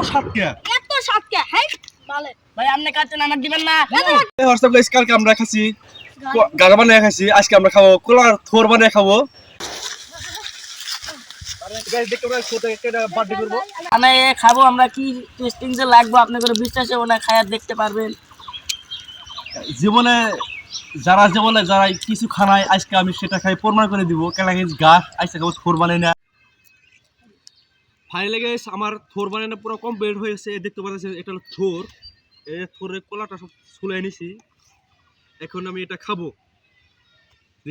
সাতকে এত সাতকে হ্যাঁ বলে ভাই আপনি কাছেন আমাকে দিবেন না এই হোয়াটসঅ্যাপ গাইস কালকে আমরা খাইছি গাড়া বানিয়ে খাইছি আজকে আমরা খাবো কোলার থোর বানিয়ে খাবো গাইস দেখতে পারেন ছোট একটা বার্থডে করব আমি খাবো আমরা কি টেস্টিং যে লাগবে আপনি করে বিশ্বাস হবে না খায়া দেখতে পারবেন জীবনে যারা কিছু খানায় আজকে আমি সেটা খাই প্রমাণ করে দিব কেলা গাইস গাছ আজকে খাবো থোর বানাই না ফাইনালি গাইস আমার থোর বানানো পুরো কমপ্লিট হয়েছে দেখতে পাচ্ছেন এটা হলো থোর এই থোরের কোলাটা সব ছুলে নিছি এখন আমি এটা খাবো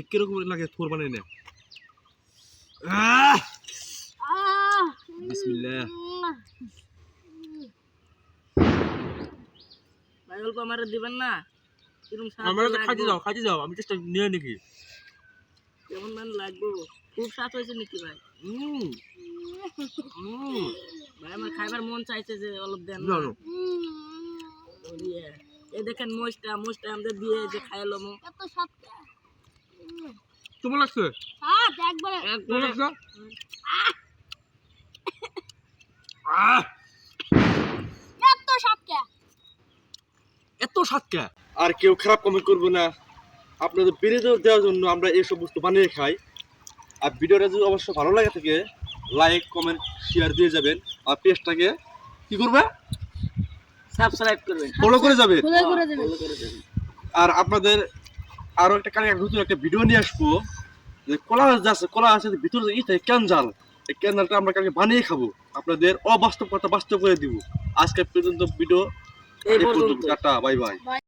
কিরকম লাগে থোর বানাই না বিসমিল্লাহ ভাই অল্প আমারে দিবেন না কিরকম স্বাদ আমরা তো লাগবে? খাইতে যাও আমি চেষ্টা নিয়ে নাকি কেমন মান লাগবে খুব স্বাদ হয়েছে নাকি ভাই ভাই আমার খাইবার মন চাইছে যে অল্প দেন না এই দেখেন মোষটা আমাদের দিয়ে যে খাইলো মো এত স্বাদ তোমার লাগছে হ্যাঁ একবারে তোমার লাগছে এত সাতকা আর কেউ খারাপ কমেন্ট করবো না আপনাদের বিনোদন দেওয়ার জন্য আমরা এইসব বস্তু বানিয়ে খাই আর ভিডিওটা যদি অবশ্য ভালো লাগে থাকে লাইক কমেন্ট শেয়ার দিয়ে যাবেন আর পেজটাকে কি করবে সাবস্ক্রাইব করবেন ফলো করে যাবে ফলো করে দেবেন আর আপনাদের আরো একটা কালকে নতুন একটা ভিডিও নিয়ে আসবো যে কলা আছে ভিতরে ই থাকে ক্যানজাল এই ক্যানজালটা আমরা কালকে বানিয়ে খাবো আপনাদের অবাস্তব কথা বাস্তব করে দিব আজকে পর্যন্ত ভিডিও এই পর্যন্ত টাটা বাই বাই